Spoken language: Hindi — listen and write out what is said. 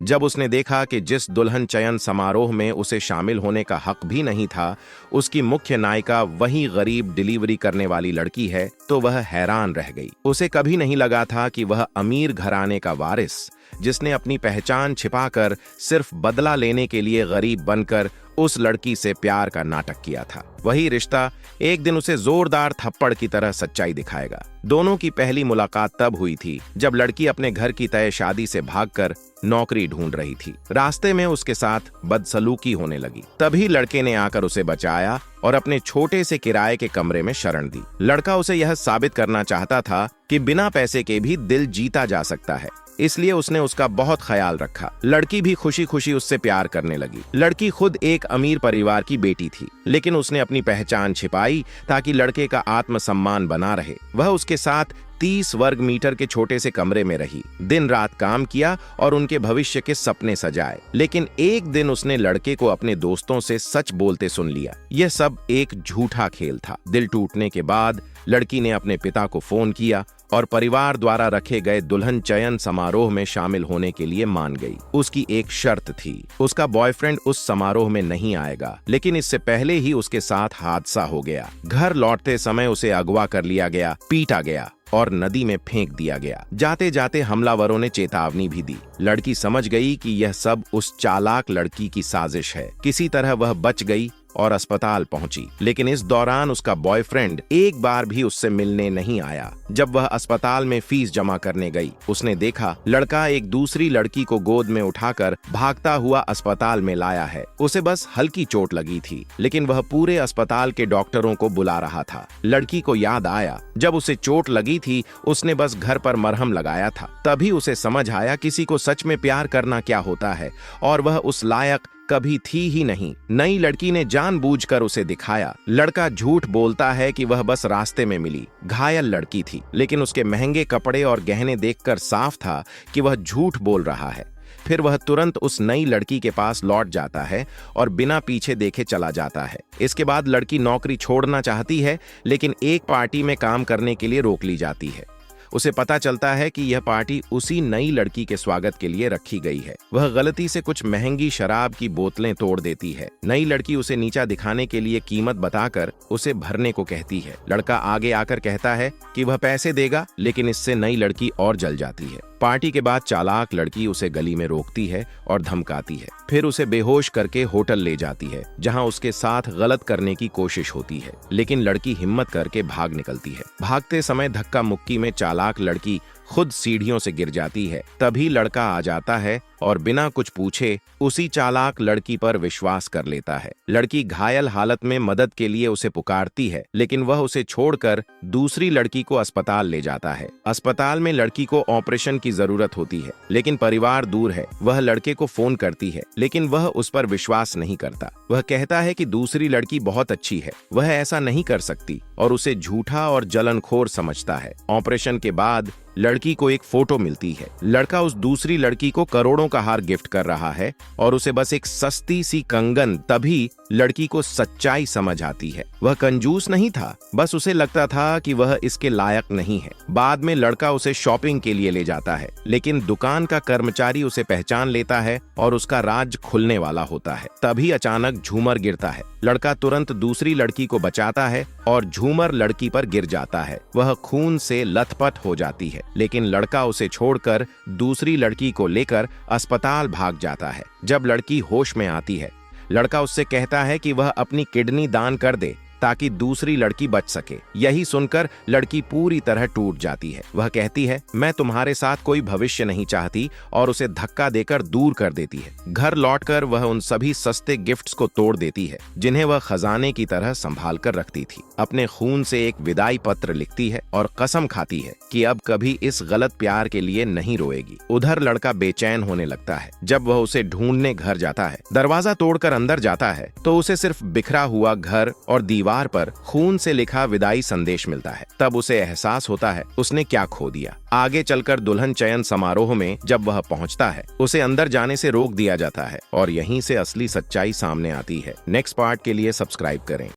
जब उसने देखा कि जिस दुल्हन चयन समारोह में उसे शामिल होने का हक भी नहीं था, उसकी मुख्य नायिका वही गरीब डिलीवरी करने वाली लड़की है, तो वह हैरान रह गई। उसे कभी नहीं लगा था कि वह अमीर घराने का वारिस, जिसने अपनी पहचान छिपाकर सिर्फ बदला लेने के लिए गरीब बनकर उस लड़की से प्यार का नाटक किया था, वही रिश्ता एक दिन उसे जोरदार थप्पड़ की तरह सच्चाई दिखाएगा। दोनों की पहली मुलाकात तब हुई थी जब लड़की अपने घर की तय शादी से भागकर नौकरी ढूंढ रही थी। रास्ते में उसके साथ बदसलूकी होने लगी। तभी लड़के ने आकर उसे बचाया और अपने छोटे से किराए के कमरे में शरण दी। लड़का उसे यह साबित करना चाहता था कि बिना पैसे के भी दिल जीता जा सकता है, इसलिए उसने उसका बहुत ख्याल रखा। लड़की भी खुशी खुशी उससे प्यार करने लगी। लड़की खुद एक अमीर परिवार की बेटी थी, लेकिन उसने अपनी पहचान छिपाई ताकि लड़के का आत्मसम्मान बना रहे। वह उसके साथ 30 वर्ग मीटर के छोटे से कमरे में रही, दिन रात काम किया और उनके भविष्य के सपने सजाए। लेकिन एक दिन उसने लड़के को अपने दोस्तों से सच बोलते सुन लिया। यह सब एक झूठा खेल था। दिल टूटने के बाद लड़की ने अपने पिता को फोन किया और परिवार द्वारा रखे गए दुल्हन चयन समारोह में शामिल होने के लिए मान गई। उसकी एक शर्त थी, उसका बॉयफ्रेंड उस समारोह में नहीं आएगा। लेकिन इससे पहले ही उसके साथ हादसा हो गया। घर लौटते समय उसे अगवा कर लिया गया, पीटा गया और नदी में फेंक दिया गया। जाते जाते हमलावरों ने चेतावनी भी दी। लड़की समझ गई कि यह सब उस चालाक लड़की की साजिश है। किसी तरह वह बच गई और अस्पताल पहुंची, लेकिन इस दौरान उसका बॉयफ्रेंड एक बार भी उससे मिलने नहीं आया। जब वह अस्पताल में फीस जमा करने गई, उसने देखा लड़का एक दूसरी लड़की को गोद में उठाकर भागता हुआ अस्पताल में लाया है। उसे बस हल्की चोट लगी थी, लेकिन वह पूरे अस्पताल के डॉक्टरों को बुला रहा था। लड़की को याद आया, जब उसे चोट लगी थी उसने बस घर पर मरहम लगाया था। तभी उसे समझ आया किसी को सच में प्यार करना क्या होता है, और वह उस लायक कभी थी ही नहीं। नई लड़की ने जानबूझकर उसे दिखाया। लड़का झूठ बोलता है कि वह बस रास्ते में मिली। घायल लड़की थी, लेकिन उसके महंगे कपड़े और गहने देखकर साफ था कि वह झूठ बोल रहा है। फिर वह तुरंत उस नई लड़की के पास लौट जाता है और बिना पीछे देखे चला जाता है। इसके बाद लड़की नौकरी छोड़ना चाहती है, लेकिन एक पार्टी में काम करने के लिए रोक ली जाती है। उसे पता चलता है कि यह पार्टी उसी नई लड़की के स्वागत के लिए रखी गई है। वह गलती से कुछ महंगी शराब की बोतलें तोड़ देती है। नई लड़की उसे नीचा दिखाने के लिए कीमत बताकर उसे भरने को कहती है। लड़का आगे आकर कहता है कि वह पैसे देगा, लेकिन इससे नई लड़की और जल जाती है। पार्टी के बाद चालाक लड़की उसे गली में रोकती है और धमकाती है। फिर उसे बेहोश करके होटल ले जाती है, जहां उसके साथ गलत करने की कोशिश होती है, लेकिन लड़की हिम्मत करके भाग निकलती है। भागते समय धक्का मुक्की में चालाक लड़की खुद सीढ़ियों से गिर जाती है। तभी लड़का आ जाता है और बिना कुछ पूछे उसी चालाक लड़की पर विश्वास कर लेता है। लड़की घायल हालत में मदद के लिए उसे पुकारती है, लेकिन वह उसे छोड़कर दूसरी लड़की को अस्पताल ले जाता है। अस्पताल में लड़की को ऑपरेशन की जरूरत होती है, लेकिन परिवार दूर है। वह लड़के को फोन करती है, लेकिन वह उस पर विश्वास नहीं करता। वह कहता है कि दूसरी लड़की बहुत अच्छी है, वह ऐसा नहीं कर सकती, और उसे झूठा और जलनखोर समझता है। ऑपरेशन के बाद लड़की को एक फोटो मिलती है। लड़का उस दूसरी लड़की को करोड़ों का हार गिफ्ट कर रहा है और उसे बस एक सस्ती सी कंगन। तभी लड़की को सच्चाई समझ आती है। वह कंजूस नहीं था, बस उसे लगता था कि वह इसके लायक नहीं है। बाद में लड़का उसे शॉपिंग के लिए ले जाता है, लेकिन दुकान का कर्मचारी उसे पहचान लेता है और उसका राज खुलने वाला होता है। तभी अचानक झूमर गिरता है। लड़का तुरंत दूसरी लड़की को बचाता है और झूमर लड़की पर गिर जाता है। वह खून से लथपथ हो जाती है, लेकिन लड़का उसे छोड़कर दूसरी लड़की को लेकर अस्पताल भाग जाता है। जब लड़की होश में आती है, लड़का उससे कहता है कि वह अपनी किडनी दान कर दे ताकि दूसरी लड़की बच सके। यही सुनकर लड़की पूरी तरह टूट जाती है। वह कहती है, मैं तुम्हारे साथ कोई भविष्य नहीं चाहती, और उसे धक्का देकर दूर कर देती है। घर लौटकर वह उन सभी सस्ते गिफ्ट्स को तोड़ देती है, जिन्हें वह खजाने की तरह संभाल कर रखती थी। अपने खून से एक विदाई पत्र लिखती है और कसम खाती है कि अब कभी इस गलत प्यार के लिए नहीं रोएगी। उधर लड़का बेचैन होने लगता है। जब वह उसे ढूंढने घर जाता है, दरवाजा तोड़कर अंदर जाता है तो उसे सिर्फ बिखरा हुआ घर और दीवार पर खून से लिखा विदाई संदेश मिलता है। तब उसे एहसास होता है उसने क्या खो दिया। आगे चलकर दुल्हन चयन समारोह में जब वह पहुंचता है, उसे अंदर जाने से रोक दिया जाता है और यहीं से असली सच्चाई सामने आती है। नेक्स्ट पार्ट के लिए सब्सक्राइब करें।